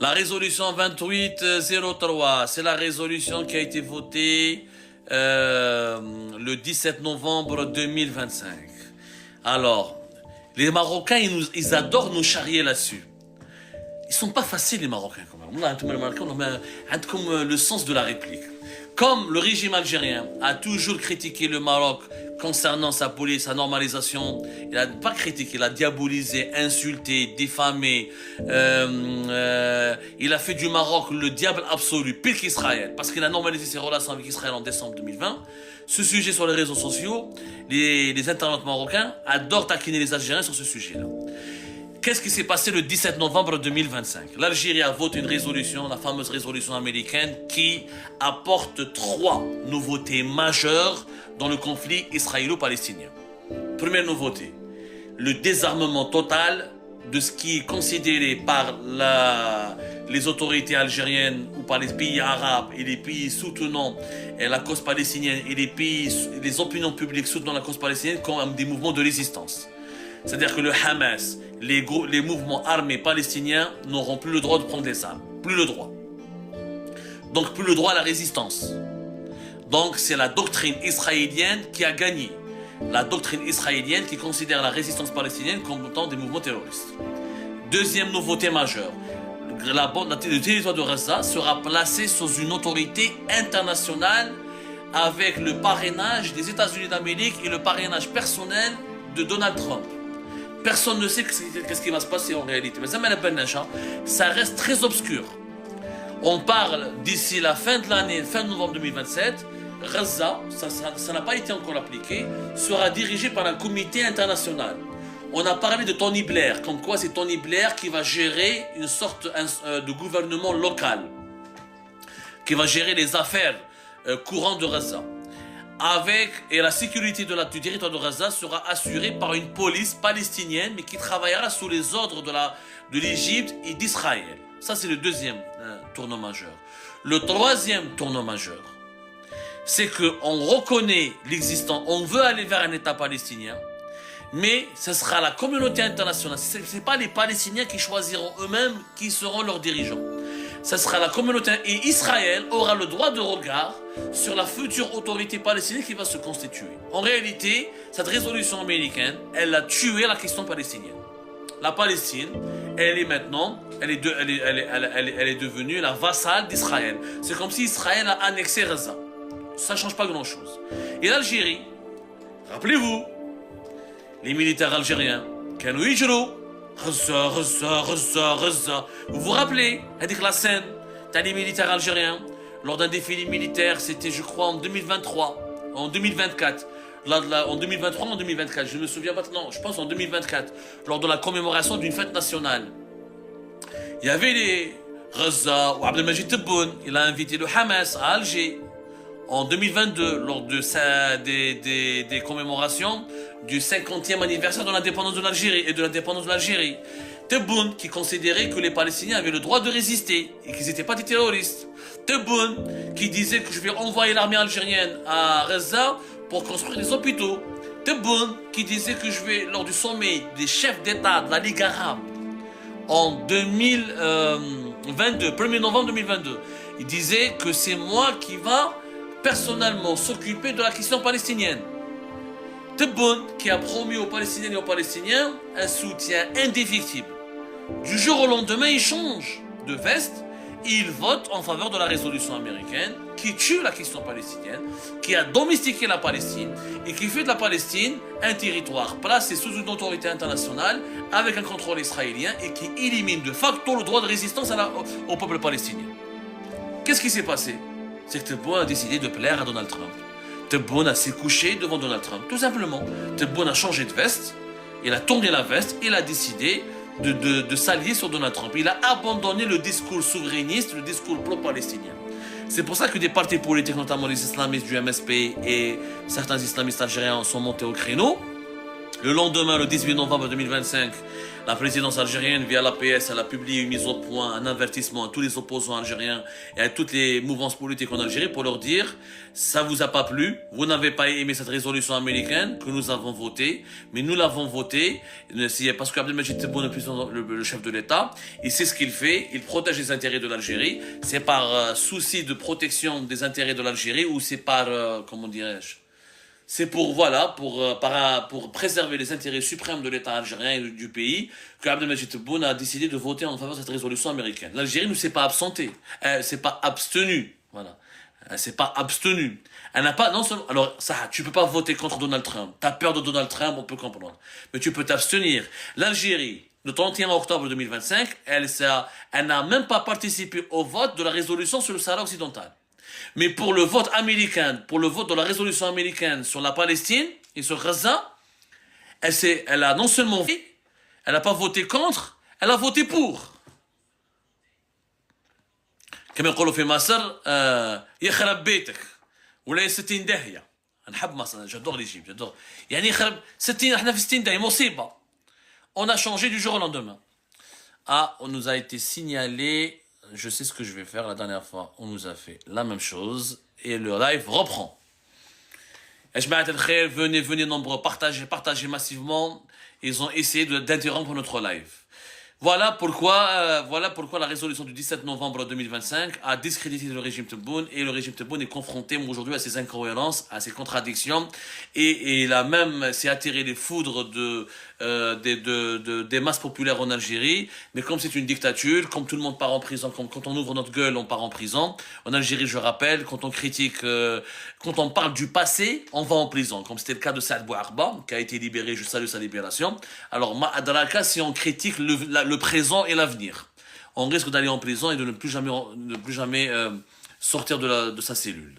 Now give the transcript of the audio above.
La résolution 2803, c'est la résolution qui a été votée le 17 novembre 2025. Alors, les Marocains, ils adorent nous charrier là-dessus. Ils sont pas faciles, les Marocains, quand même. On a comme le sens de la réplique. Comme le régime algérien a toujours critiqué le Maroc concernant sa police, sa normalisation, il n'a pas critiqué, il a diabolisé, insulté, diffamé. Il a fait du Maroc le diable absolu, pire qu'Israël, parce qu'il a normalisé ses relations avec Israël en décembre 2020. Ce sujet sur les réseaux sociaux, les internautes marocains adorent taquiner les Algériens sur ce sujet-là. Qu'est-ce qui s'est passé le 17 novembre 2025? L'Algérie a voté une résolution, la fameuse résolution américaine, qui apporte 3 nouveautés majeures dans le conflit israélo-palestinien. Première nouveauté, le désarmement total de ce qui est considéré par les autorités algériennes ou par les pays arabes et les pays soutenant la cause palestinienne et les opinions publiques soutenant la cause palestinienne comme des mouvements de résistance. C'est-à-dire que le Hamas, les mouvements armés palestiniens n'auront plus le droit de prendre des armes. Plus le droit. Donc plus le droit à la résistance. Donc c'est la doctrine israélienne qui a gagné. La doctrine israélienne qui considère la résistance palestinienne comme étant des mouvements terroristes. Deuxième nouveauté majeure. Le territoire de Gaza sera placé sous une autorité internationale avec le parrainage des États-Unis d'Amérique et le parrainage personnel de Donald Trump. Personne ne sait qu'est-ce qui va se passer en réalité. Mais ça reste très obscur. On parle d'ici la fin de l'année, fin novembre 2027, Gaza, ça n'a pas été encore appliqué, sera dirigé par un comité international. On a parlé de Tony Blair, comme quoi c'est Tony Blair qui va gérer une sorte de gouvernement local, qui va gérer les affaires courantes de Gaza. Et la sécurité du territoire de Gaza sera assurée par une police palestinienne, mais qui travaillera sous les ordres de l'Égypte et d'Israël. Ça, c'est le deuxième tournant majeur. Le troisième tournant majeur, c'est qu'on reconnaît l'existence, on veut aller vers un État palestinien, mais ce sera la communauté internationale. Ce n'est pas les Palestiniens qui choisiront eux-mêmes qui seront leurs dirigeants. Ce sera la communauté, et Israël aura le droit de regard sur la future autorité palestinienne qui va se constituer. En réalité, cette résolution américaine, elle a tué la question palestinienne. La Palestine, elle est maintenant, elle est devenue la vassale d'Israël. C'est comme si Israël a annexé Gaza. Ça ne change pas grand-chose. Et l'Algérie, rappelez-vous, les militaires algériens, Kanou Hijrou, Gaza. Vous vous rappelez, avec la scène, t'as les militaires algériens, lors d'un défilé militaire, c'était je crois en 2023, en 2024, en 2023 ou en 2024, je ne me souviens pas maintenant, je pense en 2024, lors de la commémoration d'une fête nationale. Il y avait les Gaza ou Abdelmajid Tebboune, il a invité le Hamas à Alger. En 2022, lors de des commémorations du 50e anniversaire de l'indépendance de l'Algérie et de l'indépendance de l'Algérie. Tebboune, qui considérait que les Palestiniens avaient le droit de résister et qu'ils n'étaient pas des terroristes. Tebboune, qui disait que je vais envoyer l'armée algérienne à Gaza pour construire des hôpitaux. Tebboune, qui disait que je vais, lors du sommet des chefs d'État de la Ligue arabe, en 2022, 1er novembre 2022, il disait que c'est moi qui va personnellement s'occuper de la question palestinienne. Tebboune, qui a promis aux Palestiniennes et aux Palestiniens un soutien indéfectible. Du jour au lendemain, il change de veste et il vote en faveur de la résolution américaine qui tue la question palestinienne, qui a domestiqué la Palestine et qui fait de la Palestine un territoire placé sous une autorité internationale avec un contrôle israélien et qui élimine de facto le droit de résistance au peuple palestinien. Qu'est-ce qui s'est passé? C'est que Tebboune a décidé de plaire à Donald Trump. Tebboune s'est couché devant Donald Trump, tout simplement. Tebboune a changé de veste, il a tourné la veste, il a décidé de s'allier sur Donald Trump. Il a abandonné le discours souverainiste, le discours pro-palestinien. C'est pour ça que des partis politiques, notamment les islamistes du MSP et certains islamistes algériens sont montés au créneau. Le lendemain, le 18 novembre 2025, La présidence algérienne, via l'APS, elle a publié une mise au point, un avertissement à tous les opposants algériens et à toutes les mouvances politiques en Algérie pour leur dire, ça vous a pas plu, vous n'avez pas aimé cette résolution américaine que nous avons votée, mais nous l'avons votée parce qu'Abdelmajid Tebboune est le chef de l'État, il sait ce qu'il fait, il protège les intérêts de l'Algérie, c'est par souci de protection des intérêts de l'Algérie ou c'est par, comment dirais-je, c'est pour, voilà, pour préserver les intérêts suprêmes de l'État algérien et du pays que Abdelmajid Tebboune a décidé de voter en faveur de cette résolution américaine. L'Algérie ne s'est pas absentée, elle s'est pas abstenue, voilà. Elle s'est pas abstenue. Elle n'a pas, non seulement, alors, ça, tu peux pas voter contre Donald Trump. T'as peur de Donald Trump, on peut comprendre. Mais tu peux t'abstenir. L'Algérie, le 31 octobre 2025, elle n'a même pas participé au vote de la résolution sur le Sahara occidental. Mais pour le vote américain, pour le vote de la résolution américaine sur la Palestine et sur Gaza, elle a non seulement voté, elle n'a pas voté contre, elle a voté pour. كما يقولوا في مصر يخرب بيتك ولا 60 داهية. نحب مصر, j'adore l'Égypte, j'adore. يعني يخرب 60, احنا في 60 داهية مصيبة. On a changé du jour au lendemain. Ah, on nous a été signalé. Je sais ce que je vais faire. La dernière fois, on nous a fait la même chose. Et le live reprend. Venez nombreux, partagez massivement. Ils ont essayé d'interrompre notre live. Voilà pourquoi la résolution du 17 novembre 2025 a discrédité le régime Tebboune et le régime Tebboune est confronté aujourd'hui à ses incohérences, à ses contradictions et il a même s'est attiré les foudres des masses populaires en Algérie. Mais comme c'est une dictature, comme tout le monde part en prison, comme quand on ouvre notre gueule, on part en prison. En Algérie, je rappelle, quand on critique, quand on parle du passé, on va en prison. Comme c'était le cas de Saad Bouarba, qui a été libéré, je salue sa libération. Alors, Ma'adraka, si on critique le présent et l'avenir, on risque d'aller en prison et de ne plus jamais sortir de sa cellule.